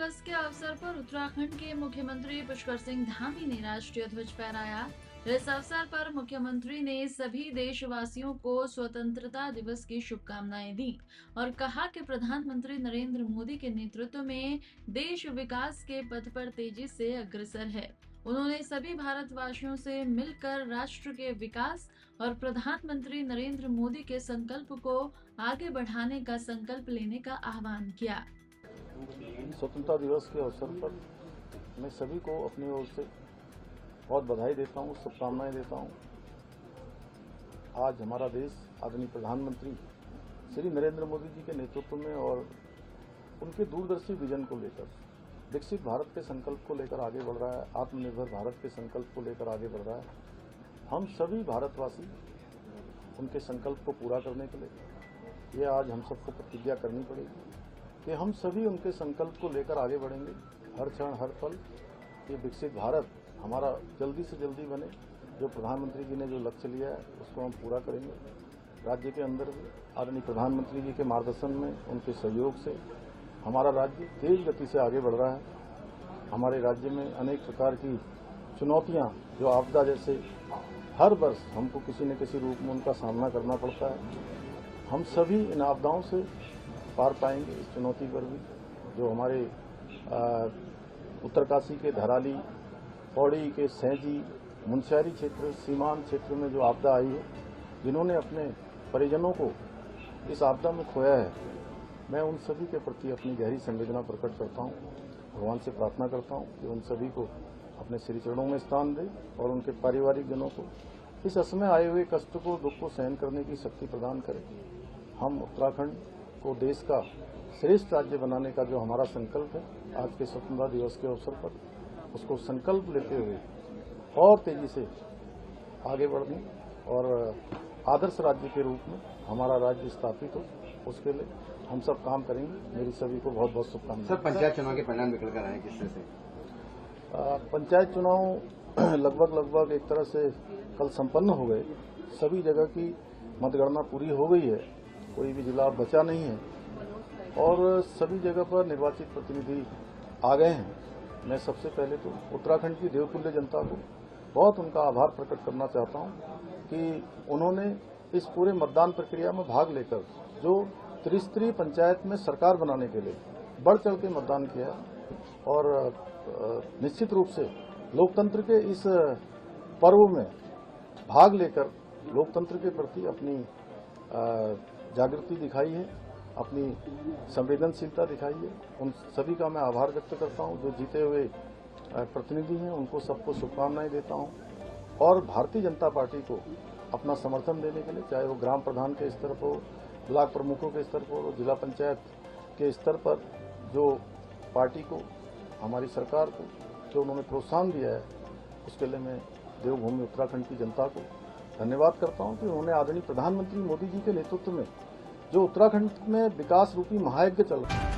दिवस के अवसर पर उत्तराखंड के मुख्यमंत्री पुष्कर सिंह धामी ने राष्ट्रीय ध्वज फहराया। इस अवसर पर मुख्यमंत्री ने सभी देशवासियों को स्वतंत्रता दिवस की शुभकामनाएं दी और कहा कि प्रधानमंत्री नरेंद्र मोदी के नेतृत्व में देश विकास के पथ पर तेजी से अग्रसर है। उन्होंने सभी भारतवासियों से मिलकर राष्ट्र के विकास और प्रधानमंत्री नरेंद्र मोदी के संकल्प को आगे बढ़ाने का संकल्प लेने का आह्वान किया। स्वतंत्रता दिवस के अवसर पर मैं सभी को अपनी ओर से बहुत बधाई देता हूँ, शुभकामनाएं देता हूँ। आज हमारा देश आदरणीय प्रधानमंत्री श्री नरेंद्र मोदी जी के नेतृत्व में और उनके दूरदर्शी विजन को लेकर विकसित भारत के संकल्प को लेकर आगे बढ़ रहा है, आत्मनिर्भर भारत के संकल्प को लेकर आगे बढ़ रहा है। हम सभी भारतवासी उनके संकल्प को पूरा करने के लिए ये आज हम सबको प्रतिज्ञा करनी पड़ेगी कि हम सभी उनके संकल्प को लेकर आगे बढ़ेंगे। हर क्षण हर पल ये विकसित भारत हमारा जल्दी से जल्दी बने। जो प्रधानमंत्री जी ने जो लक्ष्य लिया है उसको हम पूरा करेंगे। राज्य के अंदर भी आदरणीय प्रधानमंत्री जी के मार्गदर्शन में, उनके सहयोग से हमारा राज्य तेज गति से आगे बढ़ रहा है। हमारे राज्य में अनेक प्रकार की चुनौतियां, जो आपदा जैसे हर वर्ष हमको किसी न किसी रूप में उनका सामना करना पड़ता है। हम सभी इन आपदाओं से पार पाएंगे। इस चुनौती पर भी जो हमारे उत्तरकाशी के धराली, पौड़ी के सैंजी, मुनस्यारी क्षेत्र, सीमांत क्षेत्र में जो आपदा आई है, जिन्होंने अपने परिजनों को इस आपदा में खोया है, मैं उन सभी के प्रति अपनी गहरी संवेदना प्रकट करता हूं। भगवान से प्रार्थना करता हूं कि उन सभी को अपने श्री चरणों में स्थान दे और उनके पारिवारिक जनों को इस असमय आए हुए कष्ट को, दुख को सहन करने की शक्ति प्रदान करें। हम उत्तराखंड को देश का श्रेष्ठ राज्य बनाने का जो हमारा संकल्प है, आज के स्वतंत्रता दिवस के अवसर पर उसको संकल्प लेते हुए और तेजी से आगे बढ़ने और आदर्श राज्य के रूप में हमारा राज्य स्थापित हो, उसके लिए हम सब काम करेंगे। मेरी सभी को बहुत बहुत शुभकामनाएं। सर, पंचायत चुनाव के परिणाम निकल कर आए किस तरह से? पंचायत चुनाव लगभग एक तरह से कल संपन्न हो गए। सभी जगह की मतगणना पूरी हो गई है, कोई भी जिला बचा नहीं है और सभी जगह पर निर्वाचित प्रतिनिधि आ गए हैं। मैं सबसे पहले तो उत्तराखंड की देवतुल्य जनता को बहुत उनका आभार प्रकट करना चाहता हूं कि उन्होंने इस पूरे मतदान प्रक्रिया में भाग लेकर जो त्रिस्तरीय पंचायत में सरकार बनाने के लिए बढ़ चढ़ के मतदान किया और निश्चित रूप से लोकतंत्र के इस पर्व में भाग लेकर लोकतंत्र के प्रति अपनी जागृति दिखाई है, अपनी संवेदनशीलता दिखाई है। उन सभी का मैं आभार व्यक्त करता हूं। जो जीते हुए प्रतिनिधि हैं उनको सबको शुभकामनाएं देता हूं और भारतीय जनता पार्टी को अपना समर्थन देने के लिए, चाहे वो ग्राम प्रधान के स्तर पर हो, ब्लॉक प्रमुखों के स्तर पर हो, जिला पंचायत के स्तर पर जो पार्टी को, हमारी सरकार को जो उन्होंने प्रोत्साहन दिया है, उसके लिए मैं देवभूमि उत्तराखंड की जनता को धन्यवाद करता हूं कि उन्होंने आदरणीय प्रधानमंत्री मोदी जी के नेतृत्व में जो उत्तराखंड में विकास रूपी महायज्ञ चल रहा है,